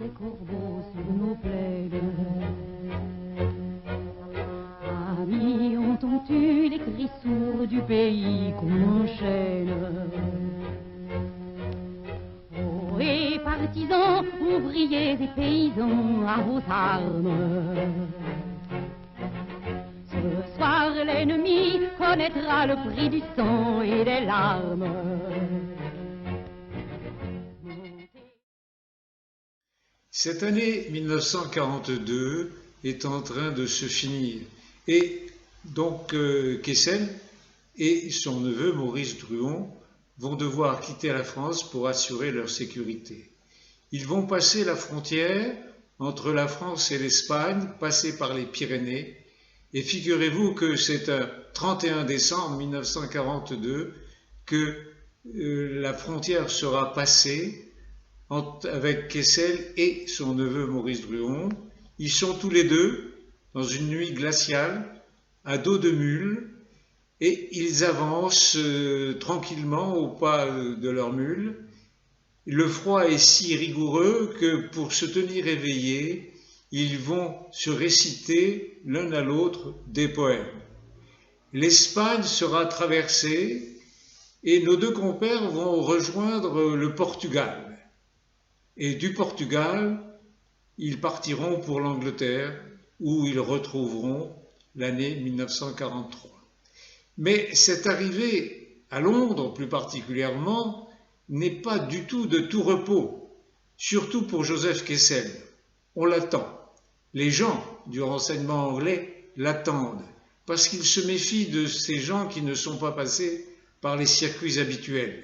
des corbeaux sur nos plaines. Amis, entends-tu les cris sourds du pays qu'on enchaîne? Oh, et partisans, ouvriers et paysans, à vos armes. Ce soir, l'ennemi connaîtra le prix du sang et des larmes. Cette année 1942 est en train de se finir et donc Kessel et son neveu Maurice Druon vont devoir quitter la France pour assurer leur sécurité. Ils vont passer la frontière entre la France et l'Espagne, passer par les Pyrénées, et figurez-vous que c'est un 31 décembre 1942 que la frontière sera passée avec Kessel et son neveu Maurice Druon. Ils sont tous les deux dans une nuit glaciale, à dos de mule, et ils avancent tranquillement au pas de leur mule. Le froid est si rigoureux que pour se tenir éveillés, ils vont se réciter l'un à l'autre des poèmes. L'Espagne sera traversée et nos deux compères vont rejoindre le Portugal. Et du Portugal, ils partiront pour l'Angleterre où ils retrouveront l'année 1943. Mais cette arrivée à Londres plus particulièrement n'est pas du tout de tout repos, surtout pour Joseph Kessel. On l'attend. Les gens du renseignement anglais l'attendent parce qu'ils se méfient de ces gens qui ne sont pas passés par les circuits habituels.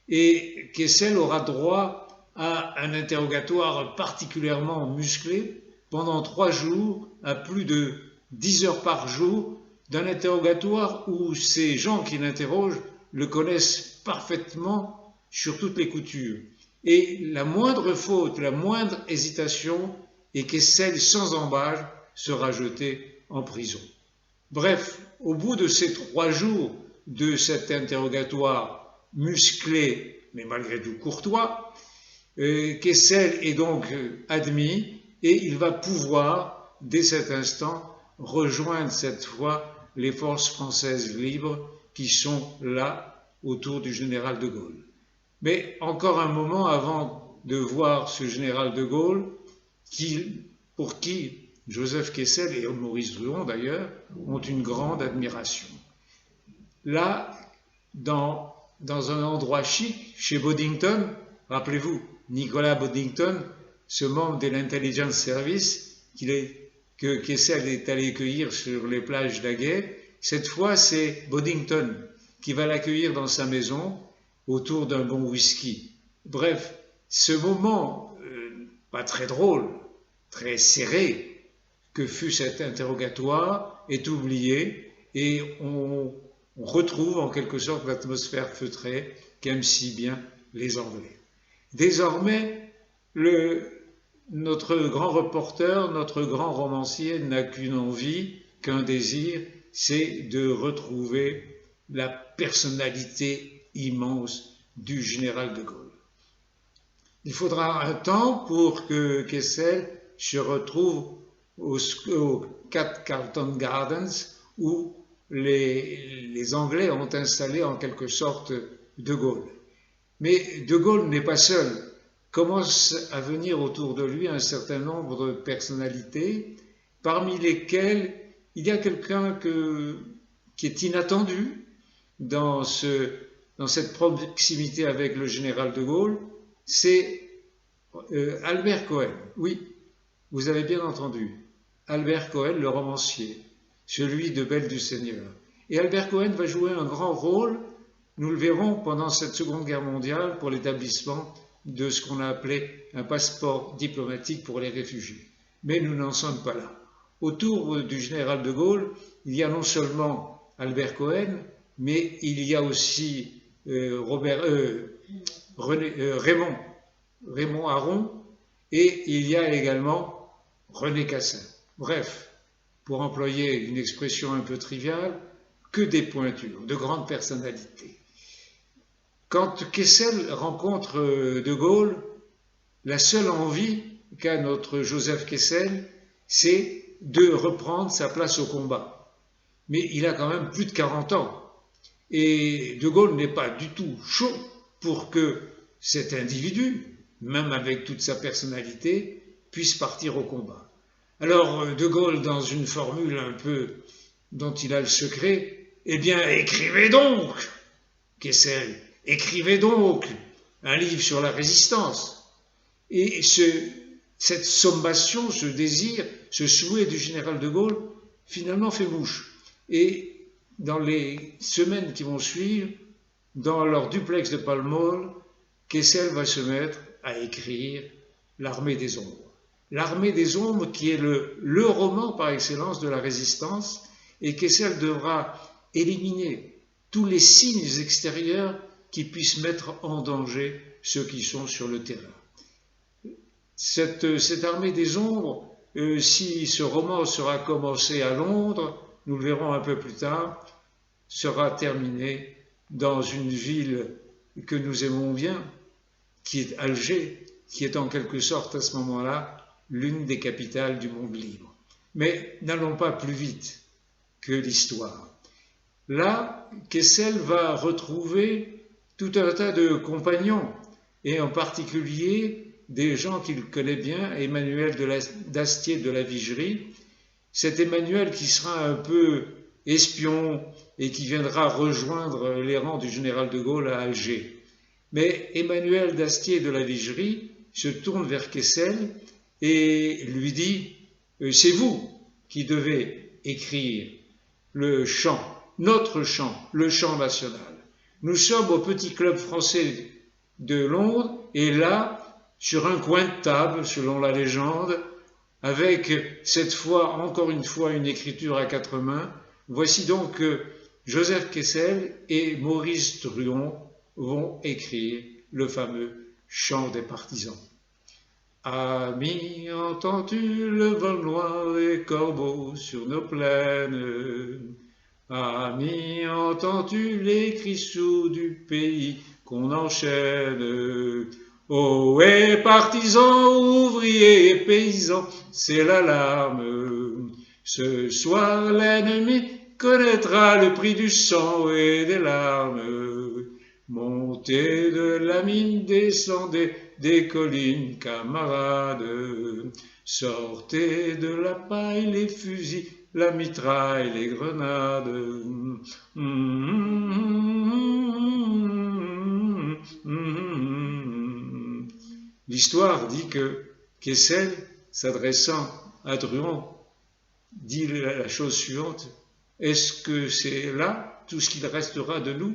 Et Kessel aura droit à un interrogatoire particulièrement musclé pendant 3 jours, à plus de 10 heures par jour, d'un interrogatoire où ces gens qui l'interrogent le connaissent parfaitement sur toutes les coutures. Et la moindre faute, la moindre hésitation, et Kessel, sans embâche, sera jeté en prison. Bref, au bout de ces 3 jours de cet interrogatoire musclé, mais malgré tout courtois, Kessel est donc admis et il va pouvoir, dès cet instant, rejoindre cette fois les forces françaises libres qui sont là autour du général de Gaulle. Mais encore un moment avant de voir ce général de Gaulle, pour qui Joseph Kessel et Maurice Druon d'ailleurs ont une grande admiration. Là, dans un endroit chic, chez Boddington, rappelez-vous, Nicolas Boddington, ce membre de l'Intelligence Service que Kessel est allé cueillir sur les plages d'Aguet, cette fois c'est Boddington qui va l'accueillir dans sa maison autour d'un bon whisky. Bref, ce moment pas très drôle, très serré que fut cet interrogatoire est oublié et on retrouve en quelque sorte l'atmosphère feutrée qu'aiment si bien les Anglais. Désormais, notre grand reporter, notre grand romancier n'a qu'une envie, qu'un désir, c'est de retrouver la personnalité immense du général de Gaulle. Il faudra un temps pour que Kessel se retrouve au 4 Carlton Gardens où les Anglais ont installé en quelque sorte de Gaulle. Mais de Gaulle n'est pas seul. Commence à venir autour de lui un certain nombre de personnalités, parmi lesquelles il y a quelqu'un qui est inattendu dans cette proximité avec le général de Gaulle, c'est Albert Cohen. Oui, vous avez bien entendu. Albert Cohen, le romancier, celui de Belle du Seigneur. Et Albert Cohen va jouer un grand rôle, nous le verrons, pendant cette Seconde Guerre mondiale pour l'établissement de ce qu'on a appelé un passeport diplomatique pour les réfugiés. Mais nous n'en sommes pas là. Autour du général de Gaulle, il y a non seulement Albert Cohen, mais il y a aussi Raymond Aron, et il y a également René Cassin. Bref, pour employer une expression un peu triviale, que des pointures, de grandes personnalités. Quand Kessel rencontre de Gaulle, la seule envie, qu'a notre Joseph Kessel, c'est de reprendre sa place au combat. Mais il a quand même plus de 40 ans. Et De Gaulle n'est pas du tout chaud pour que cet individu, même avec toute sa personnalité, puisse partir au combat. Alors De Gaulle, dans une formule un peu dont il a le secret, eh bien écrivez donc, Kessel, écrivez donc un livre sur la résistance. Et cette sommation, ce désir, ce souhait du général de Gaulle, finalement fait mouche. Et dans les semaines qui vont suivre, dans leur duplex de Palmol, Kessel va se mettre à écrire L'Armée des Ombres. L'Armée des Ombres qui est le roman par excellence de la résistance, et Kessel devra éliminer tous les signes extérieurs qui puissent mettre en danger ceux qui sont sur le terrain. Cette Armée des Ombres, si ce roman sera commencé à Londres, nous le verrons un peu plus tard, sera terminé dans une ville que nous aimons bien, qui est Alger, qui est en quelque sorte à ce moment-là l'une des capitales du monde libre. Mais n'allons pas plus vite que l'histoire. Là, Kessel va retrouver tout un tas de compagnons, et en particulier des gens qu'il connaît bien, Emmanuel d'Astier de la Vigerie, cet Emmanuel qui sera un peu espion et qui viendra rejoindre les rangs du général de Gaulle à Alger. Mais Emmanuel d'Astier de la Vigerie se tourne vers Kessel et lui dit « C'est vous qui devez écrire le chant, notre chant, le chant national. Nous sommes au petit club français de Londres et là, sur un coin de table, selon la légende, avec cette fois, encore une fois, une écriture à 4 mains, voici donc que Joseph Kessel et Maurice Druon vont écrire le fameux chant des partisans. Amis, entends-tu le vol noir des corbeaux sur nos plaines? Amis, entends-tu les cris sourds du pays qu'on enchaîne? Ohé, partisans, ouvriers et paysans, c'est l'alarme. Ce soir, l'ennemi connaîtra le prix du sang et des larmes. Montez de la mine, descendez des collines, camarades. Sortez de la paille les fusils, la mitraille, les grenades. L'histoire dit que Kessel, s'adressant à Druon, dit la chose suivante: est-ce que c'est là tout ce qu'il restera de nous?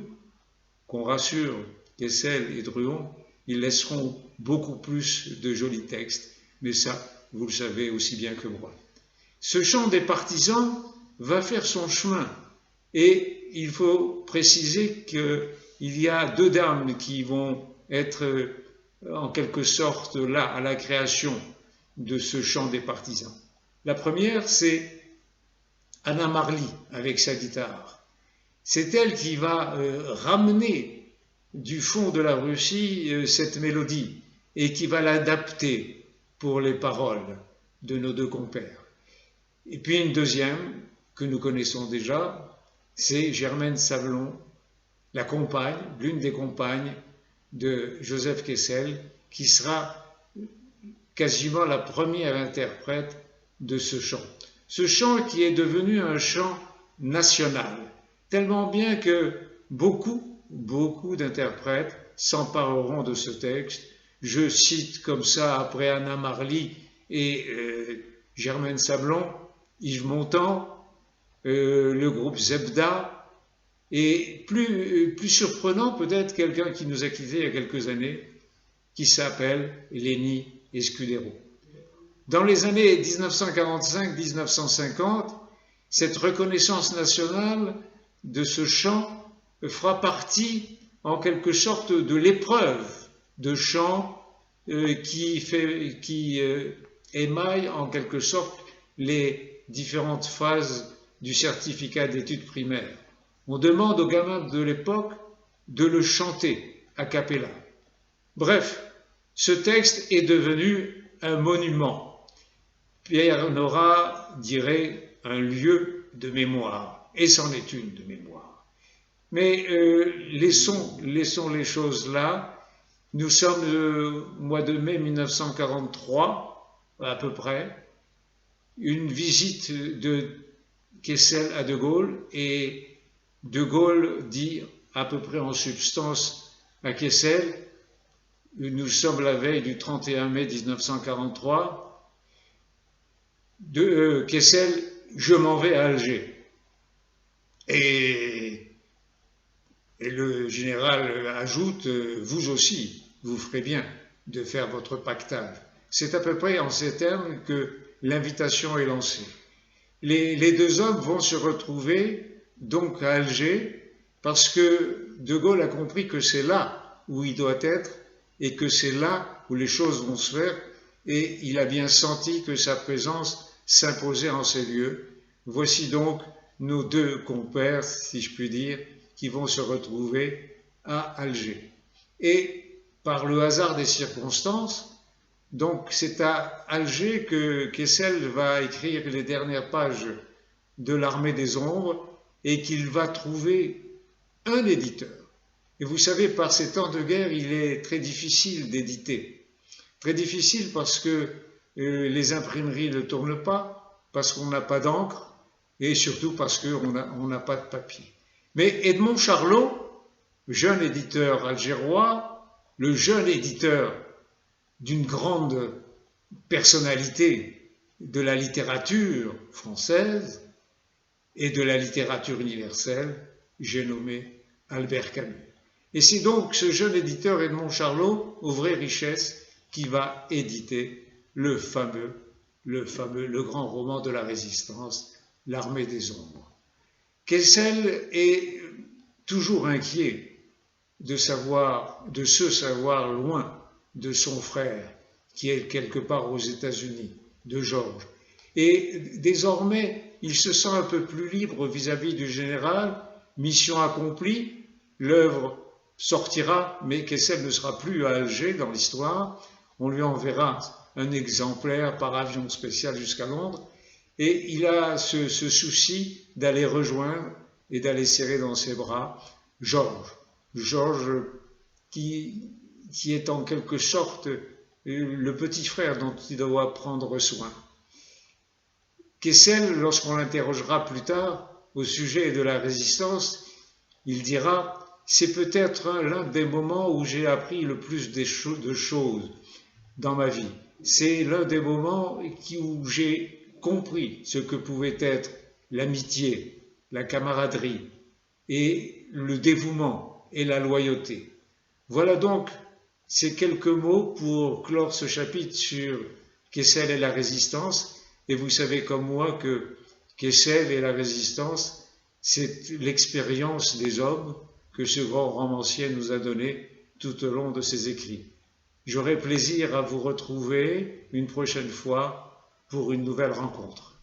Qu'on rassure, Kessel et Druon, ils laisseront beaucoup plus de jolis textes, mais ça, vous le savez aussi bien que moi. Ce chant des partisans va faire son chemin, et il faut préciser qu'il y a 2 dames qui vont être en quelque sorte là à la création de ce chant des partisans. La première, c'est Anna Marly avec sa guitare. C'est elle qui va ramener du fond de la Russie cette mélodie et qui va l'adapter pour les paroles de nos 2 compères. Et puis une deuxième que nous connaissons déjà, c'est Germaine Sablon, la compagne, l'une des compagnes de Joseph Kessel, qui sera quasiment la première interprète de ce chant. Ce chant qui est devenu un chant national, tellement bien que beaucoup d'interprètes s'empareront de ce texte. Je cite comme ça, après Anna Marly et Germaine Sablon, Yves Montand, le groupe Zebda, et plus surprenant peut-être quelqu'un qui nous a quittés il y a quelques années, qui s'appelle Lenny Escudero. Dans les années 1945-1950, cette reconnaissance nationale de ce chant fera partie en quelque sorte de l'épreuve de chant qui émaille en quelque sorte les différentes phases du certificat d'études primaires. On demande aux gamins de l'époque de le chanter a cappella. Bref, ce texte est devenu un monument. Pierre Nora dirait un lieu de mémoire, et c'en est une de mémoire. Mais laissons les choses là. Nous sommes le mois de mai 1943, à peu près, une visite de Kessel à De Gaulle, et De Gaulle dit à peu près en substance à Kessel, nous sommes la veille du 31 mai 1943, Kessel, je m'en vais à Alger. Et le général ajoute, vous aussi, vous ferez bien de faire votre pactage. C'est à peu près en ces termes que l'invitation est lancée. Les deux hommes vont se retrouver donc à Alger parce que De Gaulle a compris que c'est là où il doit être et que c'est là où les choses vont se faire, et il a bien senti que sa présence s'imposait en ces lieux. Voici donc nos deux compères, si je puis dire, qui vont se retrouver à Alger. Et par le hasard des circonstances, donc c'est à Alger que Kessel va écrire les dernières pages de l'Armée des Ombres et qu'il va trouver un éditeur. Et vous savez, par ces temps de guerre, il est très difficile d'éditer. Très difficile parce que les imprimeries ne tournent pas, parce qu'on n'a pas d'encre et surtout parce qu'on n'a pas de papier. Mais Edmond Charlot, jeune éditeur algérois, le jeune éditeur d'une grande personnalité de la littérature française et de la littérature universelle, j'ai nommé Albert Camus. Et c'est donc ce jeune éditeur Edmond Charlot, aux vraies richesses, qui va éditer le grand roman de la Résistance, L'Armée des Ombres. Kessel est toujours inquiet de se savoir loin de son frère, qui est quelque part aux États-Unis, de Georges. Et désormais, il se sent un peu plus libre vis-à-vis du général, mission accomplie, l'œuvre sortira, mais Kessel ne sera plus à Alger dans l'histoire, on lui enverra un exemplaire par avion spécial jusqu'à Londres, et il a ce souci d'aller rejoindre et d'aller serrer dans ses bras Georges qui est en quelque sorte le petit frère dont il doit prendre soin. Kessel, lorsqu'on l'interrogera plus tard au sujet de la Résistance, il dira « C'est peut-être l'un des moments où j'ai appris le plus de choses dans ma vie. C'est l'un des moments où j'ai compris ce que pouvait être l'amitié, la camaraderie et le dévouement et la loyauté. » Voilà donc ces quelques mots pour clore ce chapitre sur Kessel et la Résistance. Et vous savez comme moi que Kessel et la Résistance, c'est l'expérience des hommes que ce grand romancier nous a donné tout au long de ses écrits. J'aurai plaisir à vous retrouver une prochaine fois pour une nouvelle rencontre.